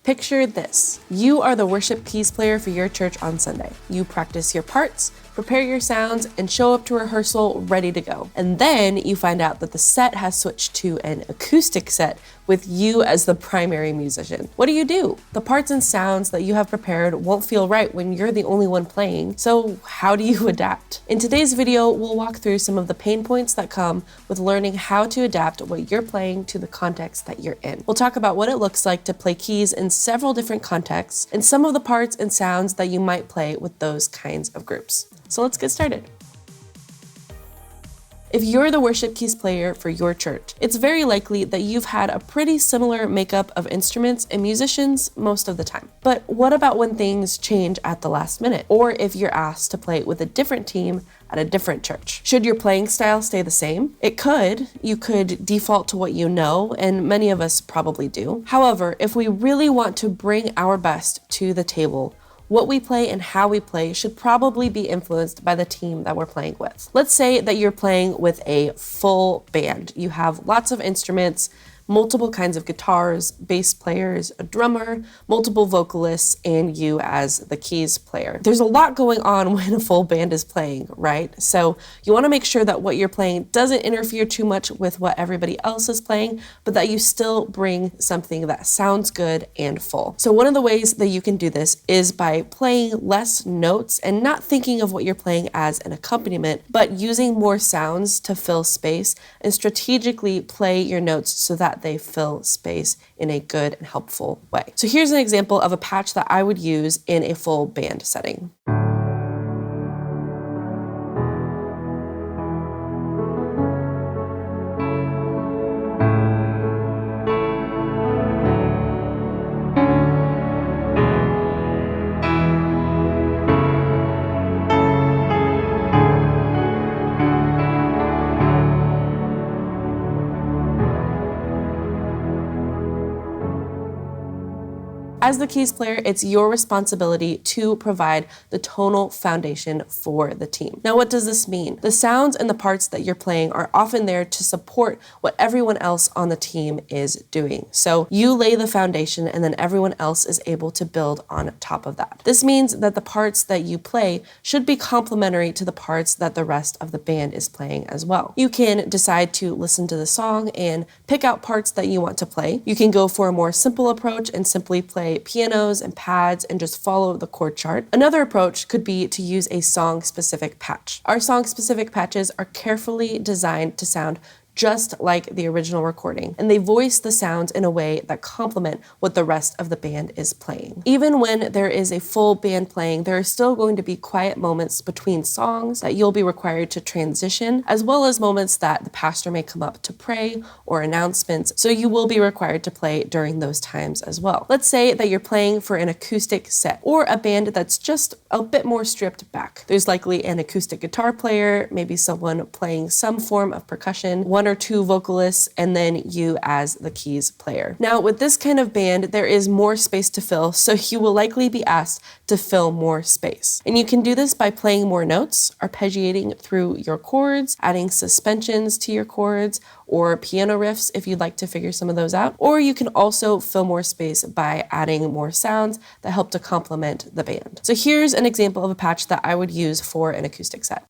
Picture this. You are the worship keys player for your church on Sunday. You practice your parts, prepare your sounds, and show up to rehearsal ready to go. And then you find out that the set has switched to an acoustic set with you as the primary musician. What do? The parts and sounds that you have prepared won't feel right when you're the only one playing, so how do you adapt? In today's video, we'll walk through some of the pain points that come with learning how to adapt what you're playing to the context that you're in. We'll talk about what it looks like to play keys in several different contexts and some of the parts and sounds that you might play with those kinds of groups. So let's get started. If you're the worship keys player for your church, it's very likely that you've had a pretty similar makeup of instruments and musicians most of the time. But what about when things change at the last minute? Or if you're asked to play with a different team at a different church? Should your playing style stay the same? It could. You could default to what you know, and many of us probably do. However, if we really want to bring our best to the table, what we play and how we play should probably be influenced by the team that we're playing with. Let's say that you're playing with a full band. You have lots of instruments, multiple kinds of guitars, bass players, a drummer, multiple vocalists, and you as the keys player. There's a lot going on when a full band is playing, right? So you want to make sure that what you're playing doesn't interfere too much with what everybody else is playing, but that you still bring something that sounds good and full. So one of the ways that you can do this is by playing less notes and not thinking of what you're playing as an accompaniment, but using more sounds to fill space and strategically play your notes so that they fill space in a good and helpful way. So here's an example of a patch that I would use in a full band setting. As the keys player, it's your responsibility to provide the tonal foundation for the team. Now, what does this mean? The sounds and the parts that you're playing are often there to support what everyone else on the team is doing. So you lay the foundation and then everyone else is able to build on top of that. This means that the parts that you play should be complementary to the parts that the rest of the band is playing as well. You can decide to listen to the song and pick out parts that you want to play. You can go for a more simple approach and simply play pianos and pads and just follow the chord chart. Another approach could be to use a song-specific patch. Our song-specific patches are carefully designed to sound just like the original recording, and they voice the sounds in a way that complement what the rest of the band is playing. Even when there is a full band playing, there are still going to be quiet moments between songs that you'll be required to transition, as well as moments that the pastor may come up to pray or announcements, so you will be required to play during those times as well. Let's say that you're playing for an acoustic set or a band that's just a bit more stripped back. There's likely an acoustic guitar player, maybe someone playing some form of percussion, one or two vocalists, and then you as the keys player. Now, with this kind of band, there is more space to fill, so you will likely be asked to fill more space. And you can do this by playing more notes, arpeggiating through your chords, adding suspensions to your chords, or piano riffs if you'd like to figure some of those out. Or you can also fill more space by adding more sounds that help to complement the band. So here's an example of a patch that I would use for an acoustic set.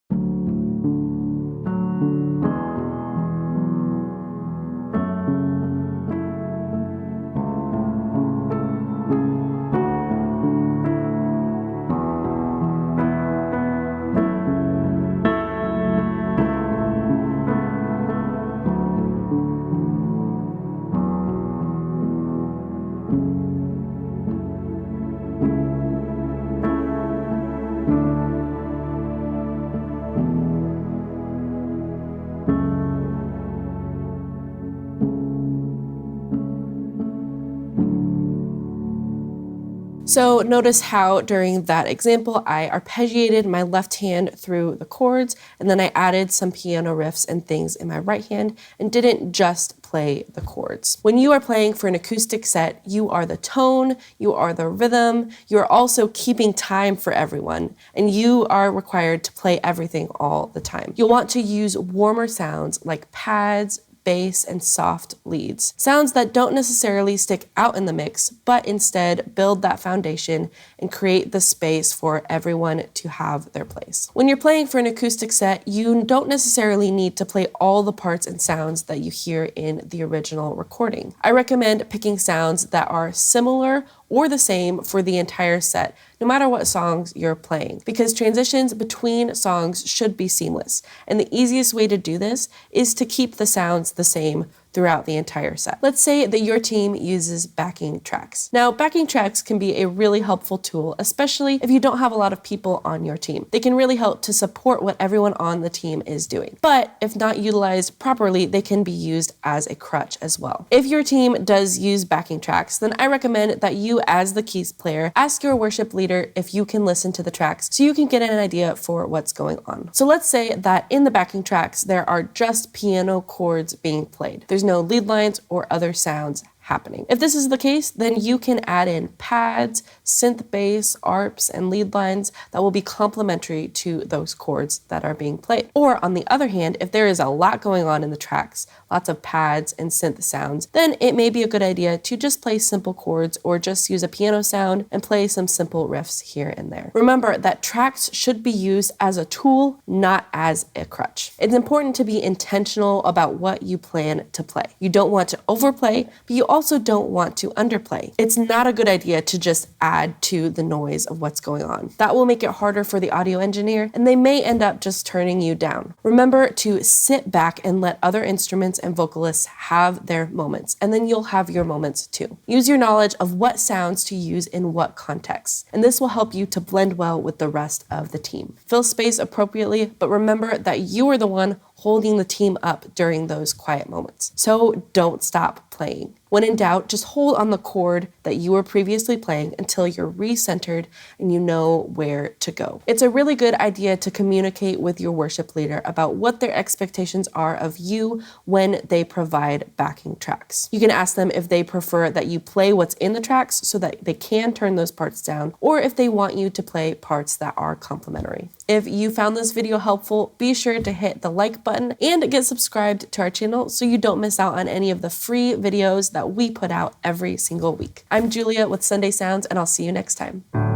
So notice how during that example, I arpeggiated my left hand through the chords, and then I added some piano riffs and things in my right hand and didn't just play the chords. When you are playing for an acoustic set, you are the tone, you are the rhythm, you're also keeping time for everyone, and you are required to play everything all the time. You'll want to use warmer sounds like pads, bass, and soft leads. Sounds that don't necessarily stick out in the mix, but instead build that foundation and create the space for everyone to have their place. When you're playing for an acoustic set, you don't necessarily need to play all the parts and sounds that you hear in the original recording. I recommend picking sounds that are similar or the same for the entire set, no matter what songs you're playing, because transitions between songs should be seamless. And the easiest way to do this is to keep the sounds the same throughout the entire set. Let's say that your team uses backing tracks. Now, backing tracks can be a really helpful tool, especially if you don't have a lot of people on your team. They can really help to support what everyone on the team is doing. But if not utilized properly, they can be used as a crutch as well. If your team does use backing tracks, then I recommend that you, as the keys player, ask your worship leader if you can listen to the tracks so you can get an idea for what's going on. So let's say that in the backing tracks, there are just piano chords being played. There's no lead lines or other sounds happening. If this is the case, then you can add in pads, synth bass, arps, and lead lines that will be complementary to those chords that are being played. Or on the other hand, if there is a lot going on in the tracks, lots of pads and synth sounds, then it may be a good idea to just play simple chords or just use a piano sound and play some simple riffs here and there. Remember that tracks should be used as a tool, not as a crutch. It's important to be intentional about what you plan to play. You don't want to overplay, but you also don't want to underplay. It's not a good idea to just add to the noise of what's going on. That will make it harder for the audio engineer, and they may end up just turning you down. Remember to sit back and let other instruments and vocalists have their moments, and then you'll have your moments too. Use your knowledge of what sounds to use in what contexts, and this will help you to blend well with the rest of the team. Fill space appropriately, but remember that you are the one holding the team up during those quiet moments. So don't stop playing. When in doubt, just hold on the chord that you were previously playing until you're recentered and you know where to go. It's a really good idea to communicate with your worship leader about what their expectations are of you when they provide backing tracks. You can ask them if they prefer that you play what's in the tracks so that they can turn those parts down, or if they want you to play parts that are complementary. If you found this video helpful, be sure to hit the like button and get subscribed to our channel so you don't miss out on any of the free videos that we put out every single week. I'm Julia with Sunday Sounds, and I'll see you next time.